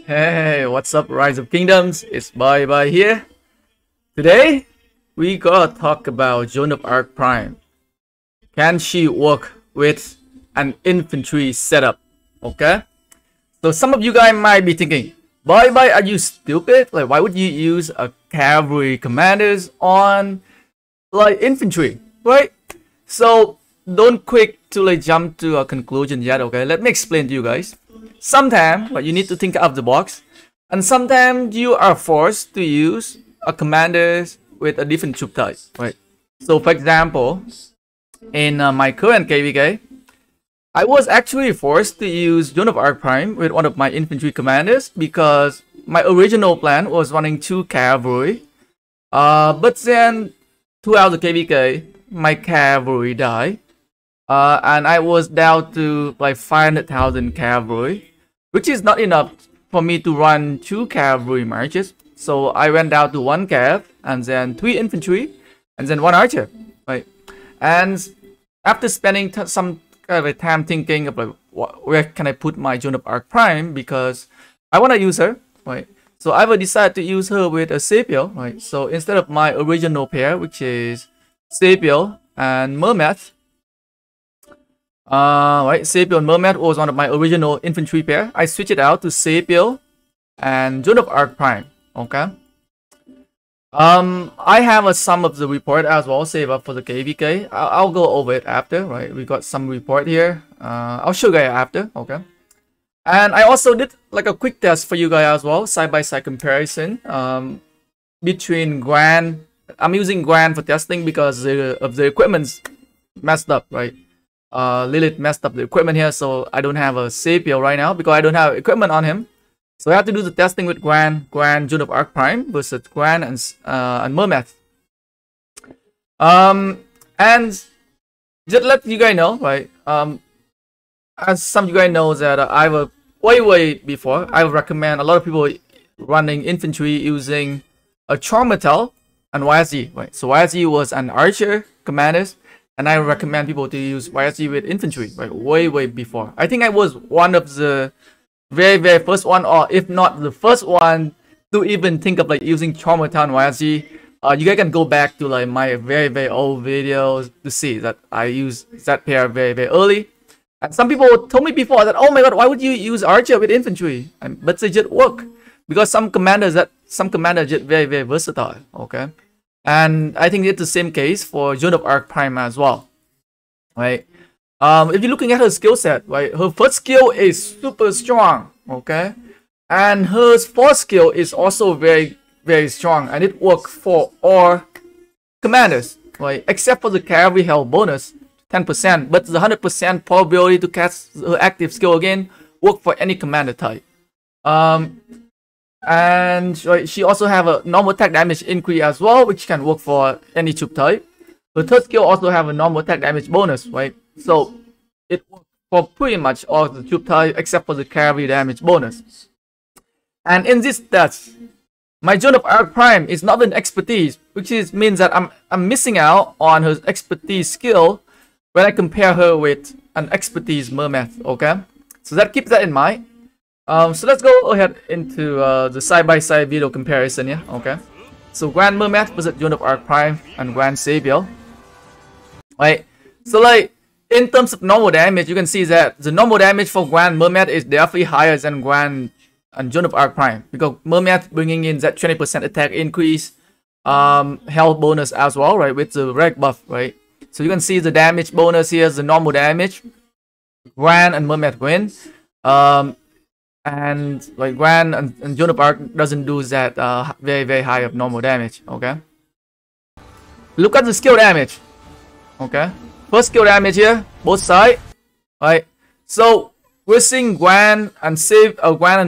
Hey, what's up, Rise of Kingdoms? It's Byebyebye here. Today, we gotta talk about Joan of Arc Prime. Can she work with an infantry setup? Okay? So some of you guys might be thinking, Byebyebye, are you stupid? Like, why would you use a cavalry commanders on like infantry, right? So don't quick to like jump to a conclusion yet. Okay, let me explain to you guys. Sometimes you need to think out of the box, and sometimes you are forced to use a commanders with a different troop type, right? So for example, in my current KvK, I was actually forced to use Joan of Arc Prime with one of my infantry commanders because my original plan was running 2 cavalry. But then throughout the KvK, my cavalry died. And I was down to like 500,000 cavalry, which is not enough for me to run 2 cavalry marches. So I went down to 1 cav, and then 3 infantry, and then 1 archer, right? And after spending some kind of time thinking about where can I put my Joan of Arc Prime, because I want to use her, right? So I will decide to use her with a Sepio, right? So instead of my original pair, which is Sepio and Mermaid, right, Sepio and Mermaid was one of my original infantry pair. I switched it out to Sepio and Joan of Arc Prime. Okay. I have a sum of the report as well, save up for the KvK. I'll go over it after, right? We got some report here. I'll show you guys after, okay? And I also did like a quick test for you guys as well, side-by-side comparison between Grand. I'm using Grand for testing because of the equipment's messed up, right? Lilith messed up the equipment here, so I don't have a Sepio right now because I don't have equipment on him. So I have to do the testing with Joan of Arc Prime versus Gran and Mermaid. And just let you guys know, right? As some of you guys know that I will way before, I would recommend a lot of people running infantry using a Charmatel and YSG, right? So YSG was an archer commander, and I recommend people to use YSG with infantry, right? Way before. I think I was one of the very first one, or if not the first one, to even think of like using Charmatel and YSG. You guys can go back to like my very old videos to see that I used that pair very early. And some people told me before that, oh my god, why would you use archer with infantry? But they just work because some commanders just very versatile. Okay, and I think it's the same case for Joan of Arc Prime as well, right? If you're looking at her skill set, right, her first skill is super strong, okay, and her fourth skill is also very strong, and it works for all commanders, right, except for the cavalry health bonus, 10%, but the 100% probability to cast her active skill again work for any commander type. And right, she also have a normal attack damage increase as well, which can work for any troop type. Her third skill also have a normal attack damage bonus, right? So it works for pretty much all the troop type except for the cavalry damage bonus. And in this test, my Joan of Arc Prime is not an expertise, which means that I'm missing out on her expertise skill when I compare her with an expertise Mermaid. Okay, so keep that in mind. So let's go ahead into the side-by-side video comparison here. Okay, so Grand Mermaid versus Joan of Arc Prime and Grand Sepio. Right, so like in terms of normal damage, you can see that the normal damage for Grand Mermaid is definitely higher than Grand and Joan of Arc Prime because Mermaid bringing in that 20% attack increase, health bonus as well, right, with the reg buff, right? So you can see the damage bonus here is the normal damage. Grand and Mermaid win. And like Grand and Joan of Arc doesn't do that very high of normal damage. Okay, look at the skill damage. Okay, first skill damage here, both sides, right? So we're seeing Gran and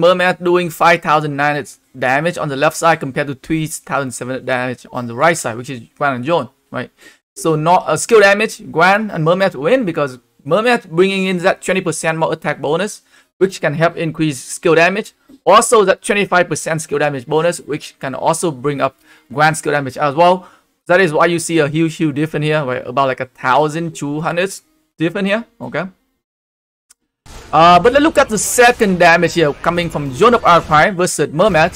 Mermaid doing 5,900 damage on the left side compared to 3,700 damage on the right side, which is Gran and Joan, right? So not a skill damage, Gran and Mermaid win because Mermaid bringing in that 20% more attack bonus, which can help increase skill damage. Also that 25% skill damage bonus, which can also bring up Grand skill damage as well. That is why you see a huge difference here, right? About like 1,200 difference here. Okay. But let's look at the second damage here coming from Joan of Arc Prime versus Mermaid.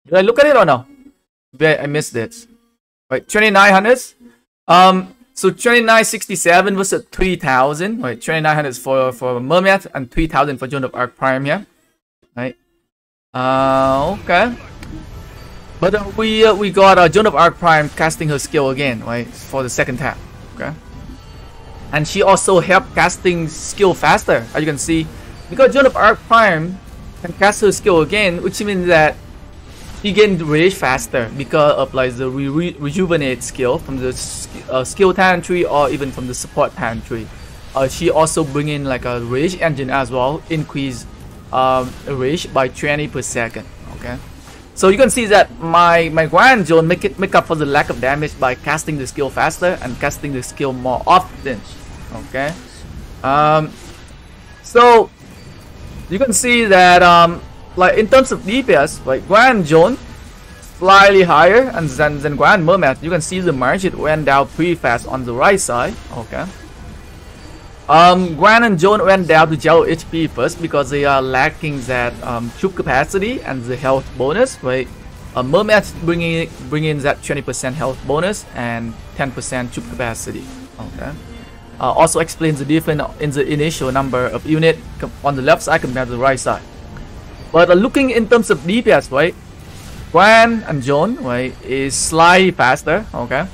Did I look at it or no? I missed it. Right, 2900. So 2967 versus 3000. Right, 2900 for Mermaid and 3000 for Joan of Arc Prime here. Right. Okay. But we got Joan of Arc Prime casting her skill again, right, for the second tap. Okay. And she also helped casting skill faster, as you can see, because Joan of Arc Prime can cast her skill again, which means that she gained rage faster because of like the rejuvenate skill from the skill talent tree or even from the support talent tree. She also bring in like a rage engine as well, increase rage by 20 per second. Okay, so you can see that my Grand Joan make up for the lack of damage by casting the skill faster and casting the skill more often. Okay, so you can see that like in terms of DPS, like Grand Joan slightly higher and than Grand Mermaid. You can see the margin went down pretty fast on the right side. Okay, Grand and Joan went down to 0 HP first because they are lacking that troop capacity and the health bonus. Right, Mermaid bringing in that 20% health bonus and 10% troop capacity. Okay. Also explains the difference in the initial number of units on the left side compared to the right side. But looking in terms of DPS, right, Grand and Joan, right, is slightly faster. Okay,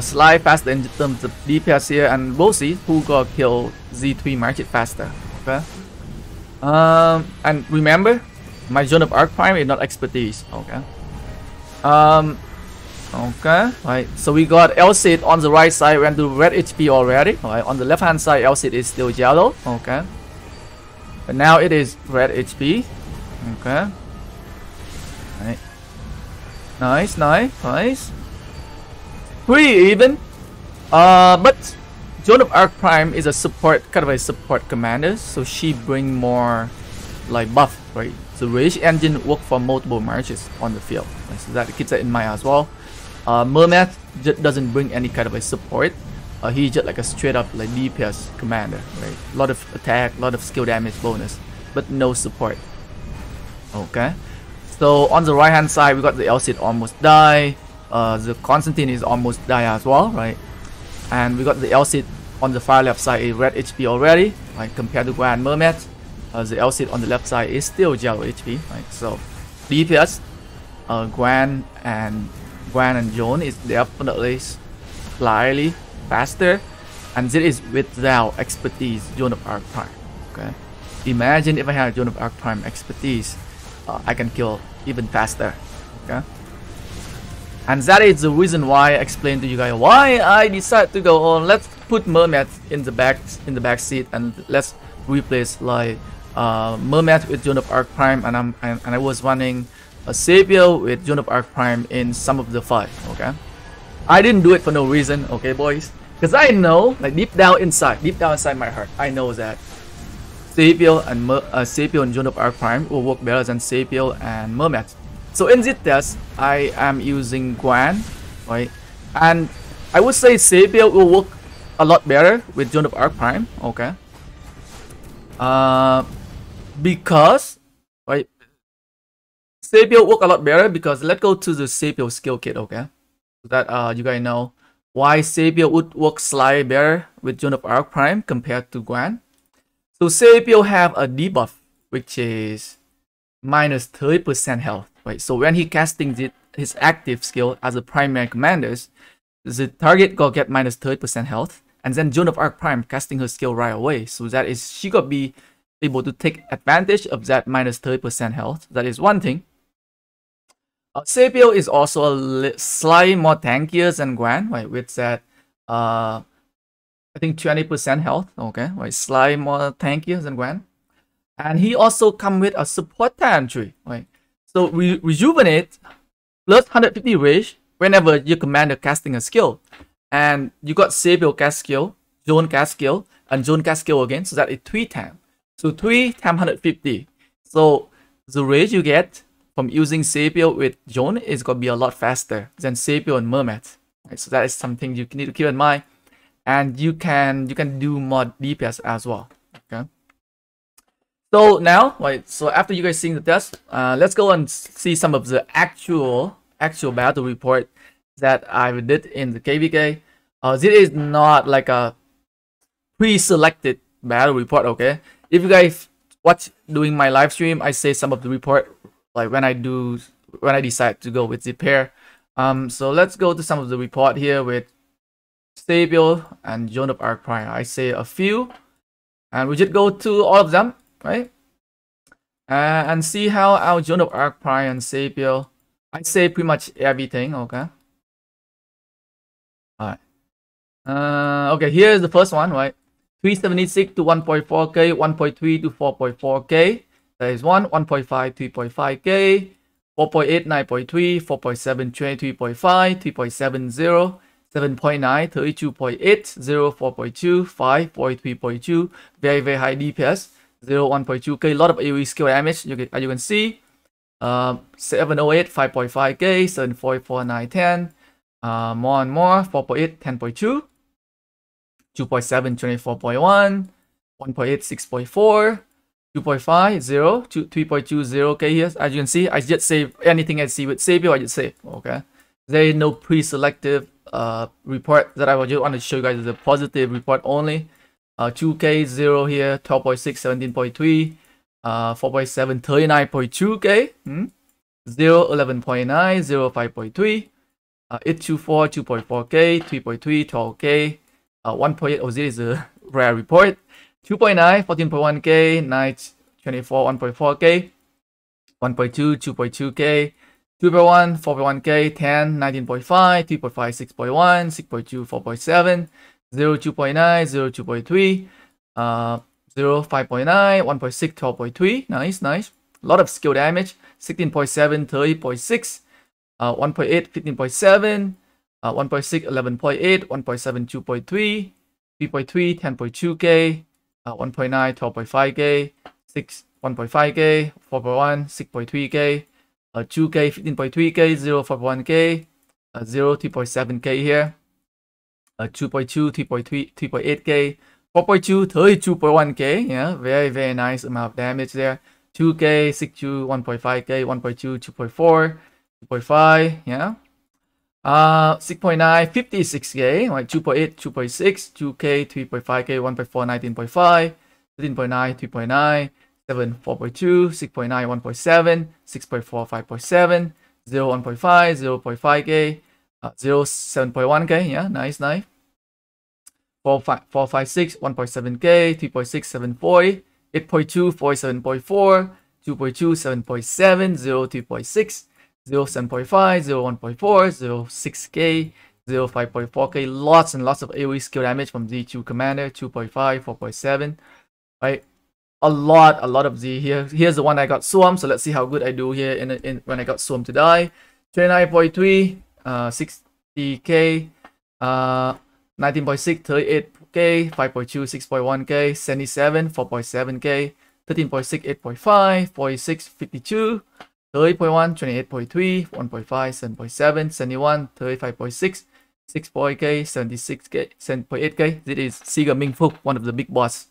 slightly faster in terms of DPS here, and we'll see who got kill Z3 Market faster. Okay, and remember, my Joan of Arc Prime is not expertise. Okay. Okay, right, so we got Elsit on the right side, went to red HP already. Right, on the left hand side, Elsit is still yellow. Okay, but now it is red HP. Okay, right, nice. Pretty even. But Joan of Arc Prime is a support, kind of a support commander, so she bring more like buff, right? The rage engine work for multiple marches on the field, right? So that keeps that in mind as well. Mermaid just doesn't bring any kind of a support. He's just like a straight up like DPS commander, right? A lot of attack, a lot of skill damage bonus, but no support. Okay, so on the right hand side we got the Elsit almost die. The Constantine is almost die as well, right? And we got the Elsit on the far left side is red HP already, right? Compared to Grand Mermaid, the Elsit on the left side is still yellow HP, right? So DPS, Grand and Joan is definitely slightly faster, and this is without expertise Joan of Arc Prime. Okay, imagine if I had Joan of Arc Prime expertise, I can kill even faster. Okay, and that is the reason why I explained to you guys why I decided to go on. Let's put Mermaid in the back seat and let's replace like Mermaid with Joan of Arc Prime, and I was running a Savior with Joan of Arc Prime in some of the fight. Okay, I didn't do it for no reason. Okay, boys, because I know, like deep down inside my heart, I know that Savior and Joan of Arc Prime will work better than Savior and Mermaid. So in this test, I am using Guan, right? And I would say Savior will work a lot better with Joan of Arc Prime. Okay, because right, Savior work a lot better because let's go to the Savior skill kit. Okay, so that you guys know why Savior would work slightly better with Joan of Arc Prime compared to Guan. So Savior have a debuff which is minus 30% health, right? So when he casting his active skill as a primary commanders, the target gonna get minus 30% health, and then Joan of Arc Prime casting her skill right away. So that is she gonna be able to take advantage of that minus 30% health. That is one thing. Savior is also slightly more tankier than Guan, right? With that, I think 20% health. Okay, right, slightly more tankier than Guan, and he also come with a support talent tree, right? So rejuvenate plus 150 rage whenever your commander casting a skill, and you got Savior cast skill, Joan cast skill, and Joan cast skill again. So that is 3 times. So 3 times 150. So the rage you get from using Savior with Joan is gonna be a lot faster than Savior and Mermaid. Right? So that is something you need to keep in mind. and you can do mod DPS as well. Okay. So now, right, so after you guys seeing the test, let's go and see some of the actual battle report that I did in the KvK. This is not like a pre-selected battle report, okay? If you guys watch doing my live stream, I say some of the report like when I decide to go with the pair. So let's go to some of the report here with Stable and Joan of Arc Prime. I say a few, and we just go to all of them, right? And see how our Joan of Arc Prime and Stable. I say pretty much everything, okay? Alright. Okay, here's the first one, right? 376 to 1.4k, 1.3 to 4.4k. That is 1.5, 3.5k, 4.8, 9.3, 4.7, 23.5, 3.70, 7.9, 32.8, 0, 4.2, 5, 43.2, very high DPS, 0, 1.2k, a lot of AoE skill damage, as you can see. 708, 5.5k, 7.44, 910, more and more, 4.8, 10.2, 2.7, 24.1, 1.8, 6.4, 2.5, 0, 3.2, 0k here. As you can see, I just save anything I see with Savior, I just save, okay? There is no pre-selective report that I just want to show you guys the positive report only. 2k, 0 here, 12.6, 17.3, 4.7, 39.2k, 0, 11.9, 0, 5.3, 824, 2.4k, 3.3, 12k, 1.8, oh, this is a rare report, 2.9, 14.1k, 924, 1.4k, 1.2, 2.2k, 2.1, 4.1k, 10, 19.5, 3.5, 6.1, 6.2, 4.7, 0, 2.9, 0, 2.3, 0, 5.9, 1.6, 12.3, nice. A lot of skill damage, 16.7, 30.6, 1.8, 15.7, 1.6, 11.8, 1.7, 2.3, 3.3, 10.2k, 1.9, 12.5k, 6, 1.5k, 4.1, 6.3k, 2k, 15.3k, 0, 4.1k, 0, 3.7k here, 2.2, 3.3, 3.8k, 4.2, 32.1k, yeah, very nice amount of damage there, 2k, 6.2, 1.5k, 1.2, 2.4, 2.5, yeah, 6.9, 56k, like 2.8, 2.6, 2k, 3.5k, 1.4, 19.5, 13.9, 3.9, 7, 4.2, 6.9, 1.7, 6.4, 5.7, 0, 1.5, 0.5k, 0, 7.1k, yeah, nice. 4.56, 1.7k, 3.6, 7.4, 8.2, 47.4, 2.2, 7.7, 0, 3.6, 0, 7.5, 0, 1.4, 0, 6k, 0, 5.4k, lots and lots of AoE skill damage from Z2 Commander, 2.5, 4.7, right? A lot of Z here. Here's the one I got swarmed, so let's see how good I do here in when I got swarmed to die. 29.3, 60k, 19.6, 38k, 5.2, 6.1k, 77, 4.7k, 13.6, 8.5, 46, 52, 30.1, 28.3, 1.5, 7.7, 71, 35.6, 6.8k, 76k, 7.8k. This is Siga Mingfu, one of the big boss.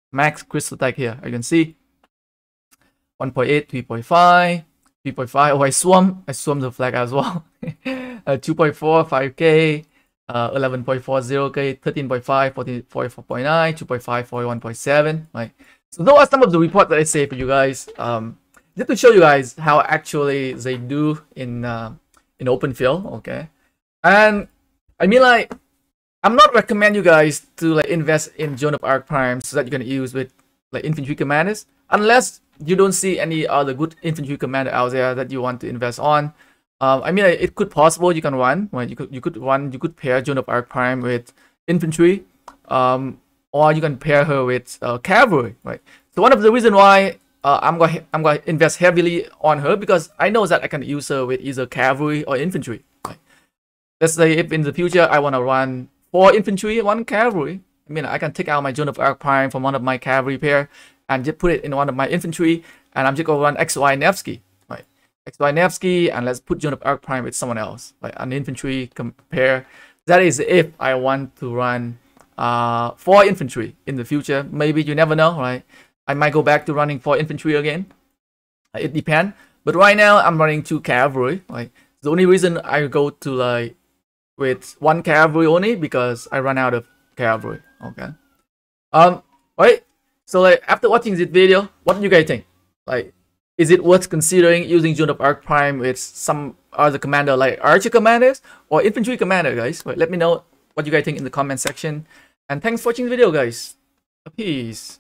Max crystal tag here, you can see 1.8, 3.5, 3.5. Oh, I swarm the flag as well. 2.4, 5k, 11.4, 0k, 13.5, 44.9, 2.5, 41.7. Right. So those are some of the reports that I say for you guys. Just to show you guys how actually they do in open field. Okay, and I mean, like, I'm not recommend you guys to like invest in Joan of Arc Prime so that you can use with like infantry commanders, unless you don't see any other good infantry commander out there that you want to invest on. I mean, it could possible you can run, right? You could pair Joan of Arc Prime with infantry, or you can pair her with cavalry, right? So one of the reason why I'm going to invest heavily on her, because I know that I can use her with either cavalry or infantry. Right? Let's say if in the future I want to run 4 infantry, 1 cavalry. I mean, I can take out my Joan of Arc Prime from one of my cavalry pair and just put it in one of my infantry, and I'm just going to run XY Nevsky, right? XY Nevsky, and let's put Joan of Arc Prime with someone else, like an infantry pair. That is if I want to run 4 infantry in the future. Maybe, you never know, right? I might go back to running 4 infantry again. It depends. But right now I'm running 2 cavalry. Like, the only reason I go to like with 1 cavalry only because I run out of cavalry. Okay. Right. So like after watching this video, what do you guys think? Like, is it worth considering using Joan of Arc Prime with some other commander like archer commanders or infantry commander, guys? Right, let me know what you guys think in the comment section. And thanks for watching the video, guys. Peace.